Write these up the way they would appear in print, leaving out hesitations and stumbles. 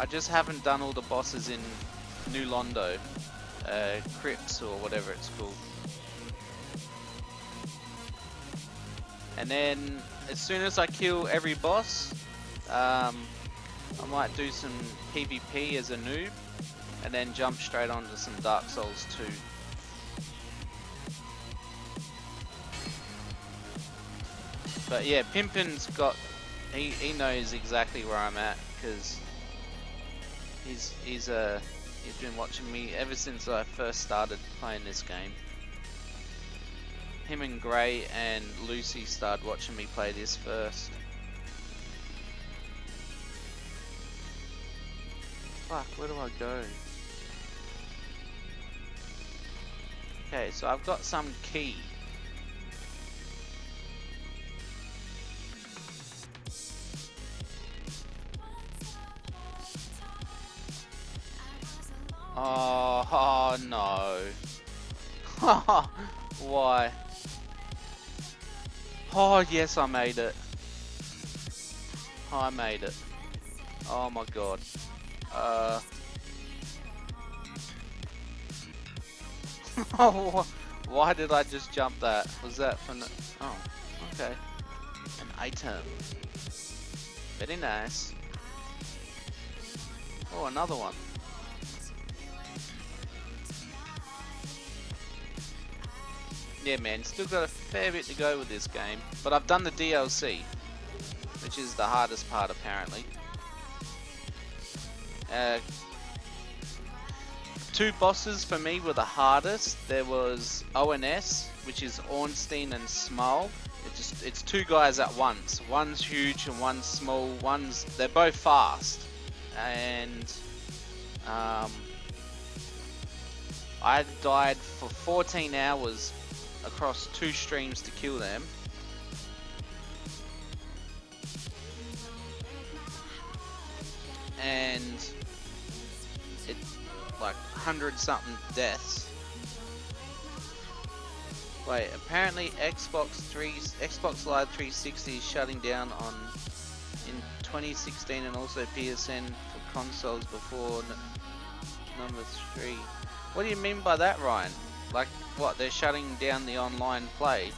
I just haven't done all the bosses in New Londo, Crypts or whatever it's called. And then as soon as I kill every boss, I might do some PvP as a noob, and then jump straight onto some Dark Souls 2. But yeah, Pimpin's got, he knows exactly where I'm at, because he's been watching me ever since I first started playing this game. Him and Gray and Lucy started watching me play this first. Fuck, where do I go? Okay, so I've got some key. Oh no. Why? Oh yes, I made it. I made it. Oh my god. Why did I just jump that? Was that for no? Oh, okay. An item. Very nice. Oh, another one. Yeah man, still got a fair bit to go with this game. But I've done the DLC, which is the hardest part apparently. Two bosses for me were the hardest. There was ONS, which is Ornstein and Small. It's two guys at once. One's huge and one's small. They're both fast. And I died for 14 hours across 2 streams to kill them. And it like 100 something deaths. Wait, apparently Xbox Live 360 is shutting down in 2016, and also PSN for consoles before number 3. What do you mean by that, Ryan? Like what, they're shutting down the online play?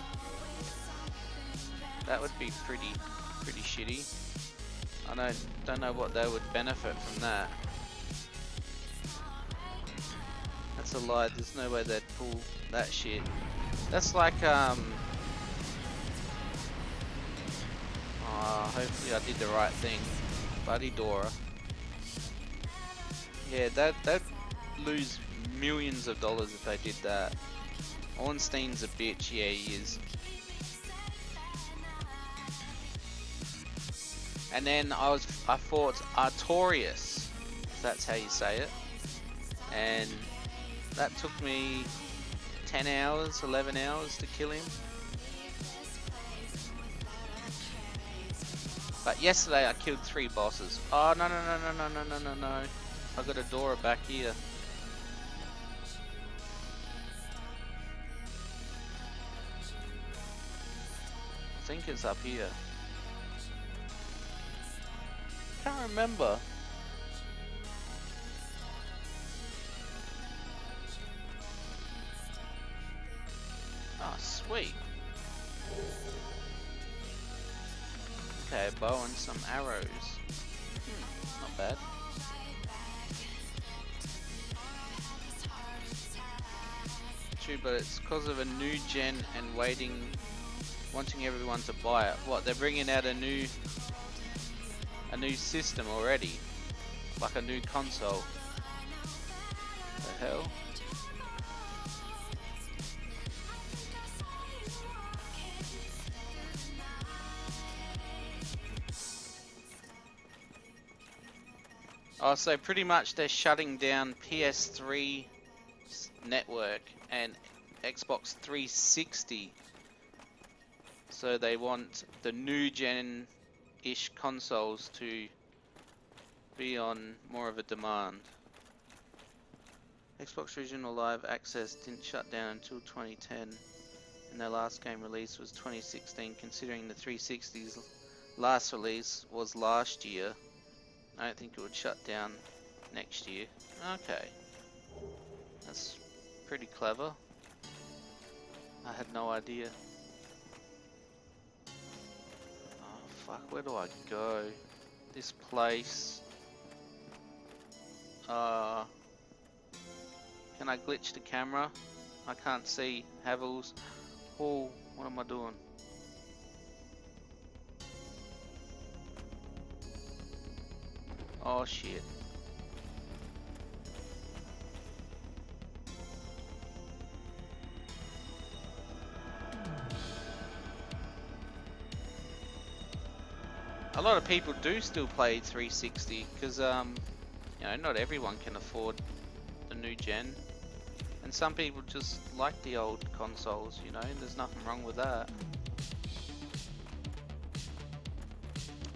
That would be pretty shitty. I don't know what they would benefit from that. That's a lie. There's no way they'd pull that shit. That's like hopefully I did the right thing. Buddy Dora. Yeah, they'd lose millions of dollars if they did that. Ornstein's a bitch. Yeah, he is. And then I fought Artorias, if that's how you say it, and that took me 10 hours, 11 hours to kill him. But yesterday I killed 3 bosses. Oh no. I got a Dora back here. I think it's up here. Can't remember. Oh, sweet. Okay, bow and some arrows. Not bad. True, but it's because of a new gen and wanting everyone to buy it. What, they're bringing out a new system already, like a new console. The hell? Oh, so pretty much they're shutting down PS3 network and Xbox 360. So they want the new gen-ish consoles to be on more of a demand. Xbox Original Live Access didn't shut down until 2010, and their last game release was 2016, considering the 360's last release was last year. I don't think it would shut down next year. Okay. That's pretty clever. I had no idea. Oh fuck, where do I go? This place. Can I glitch the camera? I can't see Havels. Oh, what am I doing? Oh shit. A lot of people do still play 360 because you know, not everyone can afford the new gen, and some people just like the old consoles, you know, and there's nothing wrong with that.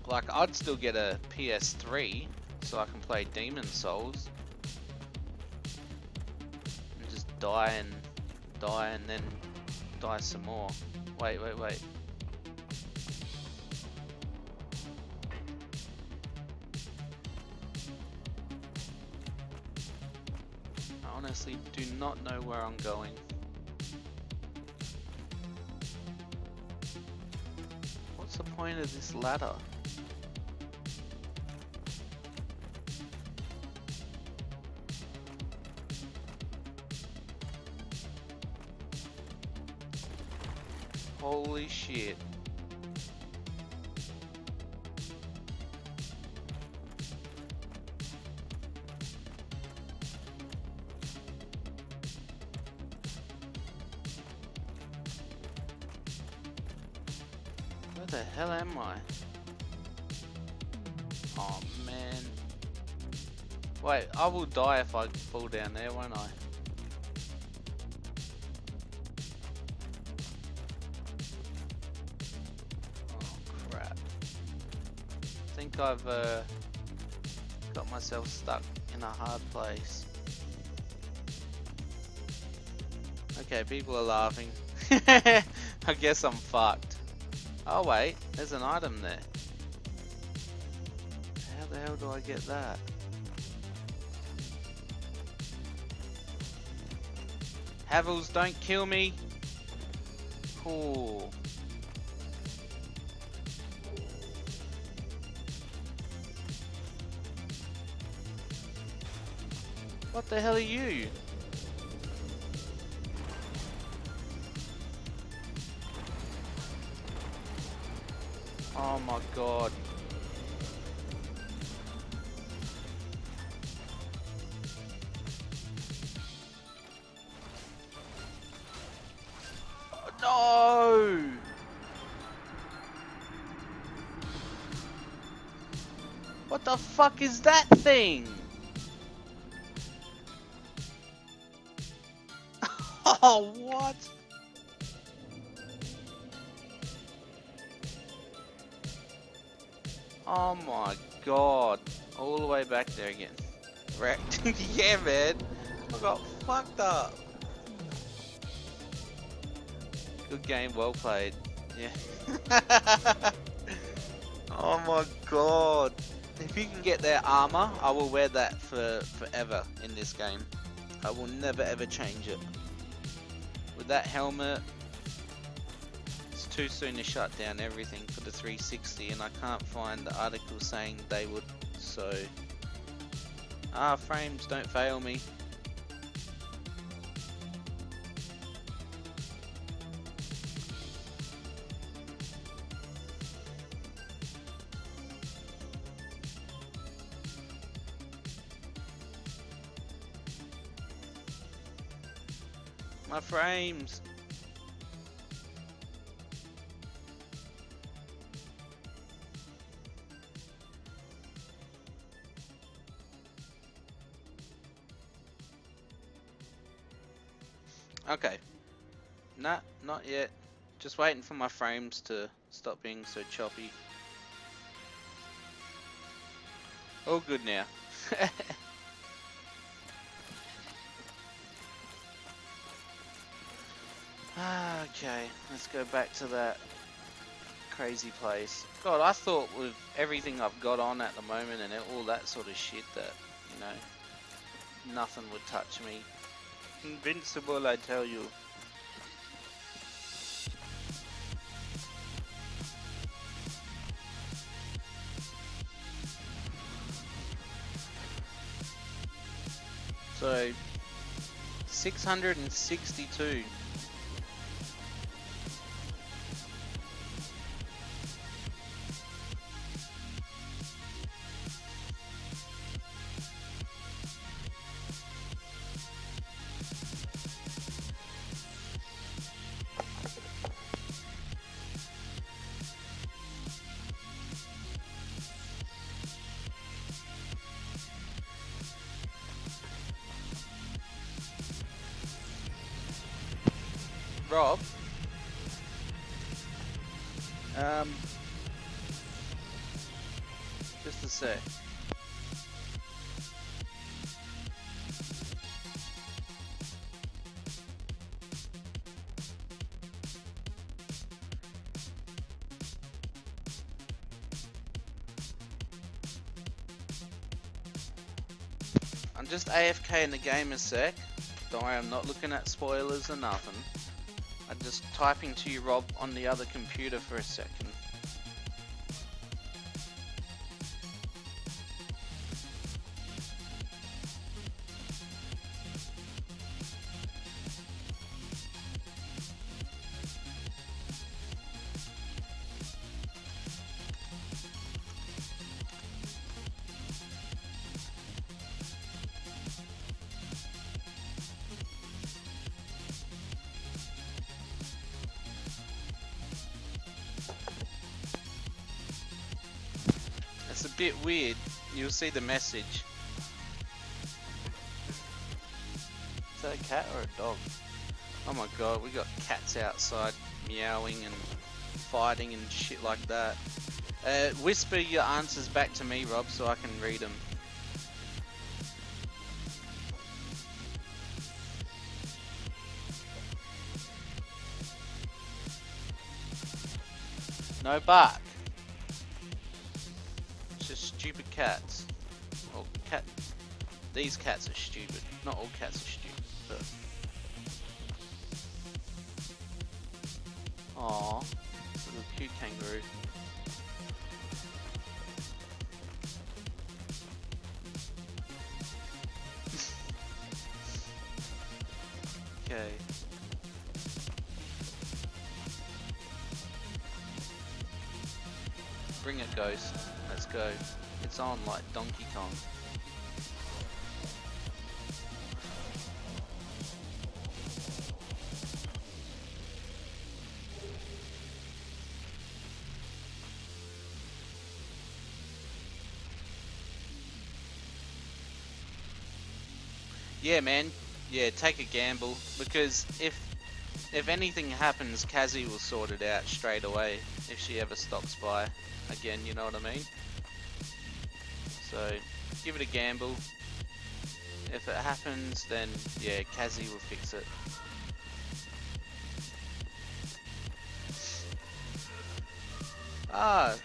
Like, I'd still get a PS3 so I can play Demon Souls and just die and then die some more. Wait. I honestly do not know where I'm going. What's the point of this ladder? Holy shit. Where the hell am I? Oh man. Wait, I will die if I fall down there, won't I? Oh crap. I think I've got myself stuck in a hard place. Okay, people are laughing. I guess I'm fucked. Oh wait, there's an item there. How the hell do I get that? Havels, don't kill me. Cool. What the hell are you? Oh my god. No! What the fuck is that thing? Oh, what? Oh my god. All the way back there again. Wrecked. Yeah, man. I got fucked up. Good game, well played. Yeah. Oh my god. If you can get their armor, I will wear that for forever in this game. I will never ever change it. With that helmet, it's too soon to shut down everything for the 360, and I can't find the article saying they would, so... frames, don't fail me. My frames. Okay. Nah, not yet. Just waiting for my frames to stop being so choppy. All good now. Okay, let's go back to that crazy place. God, I thought with everything I've got on at the moment and all that sort of shit that, you know, nothing would touch me. Invincible, I tell you. So, 662. Rob, just a sec. I'm just AFK in the game a sec. Don't worry, I'm not looking at spoilers or nothing. I'm just typing to you, Rob, on the other computer for a second. It's a bit weird. You'll see the message. Is that a cat or a dog? Oh my god, we got cats outside meowing and fighting and shit like that. Whisper your answers back to me, Rob, so I can read them. No bark. It's just stupid cats. Well, these cats are stupid. Not all cats are stupid, but. Aww, little cute kangaroo. Okay. Bring it, Ghost. Let's go. It's on like Donkey Kong. Yeah, man. Yeah, take a gamble, because if anything happens, Kazzy will sort it out straight away if she ever stops by again, you know what I mean? So, give it a gamble. If it happens, then yeah, Kazzy will fix it. Ah,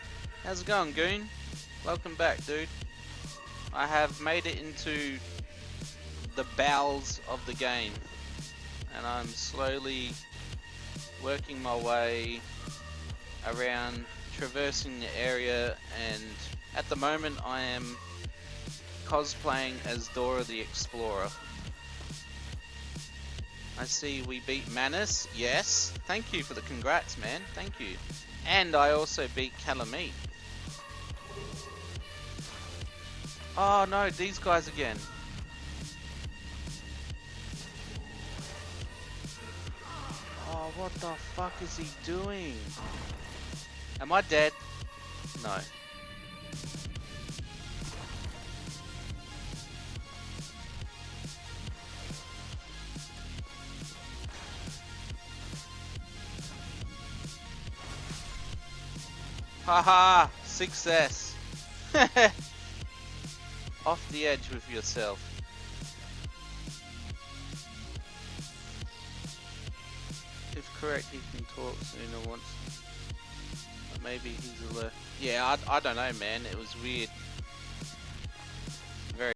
how's it going, Goon? Welcome back, dude. I have made it into the bowels of the game, and I'm slowly working my way around, traversing the area, and at the moment I am cosplaying as Dora the Explorer. I see we beat Manus. Yes, thank you for the congrats, man. Thank you. And I also beat Calamite. Oh no, these guys again. Oh, what the fuck is he doing? Am I dead? No. Haha, success. Off the edge with yourself. If correct, he can talk sooner once. maybe he's alert. Yeah, I don't know, man. It was weird.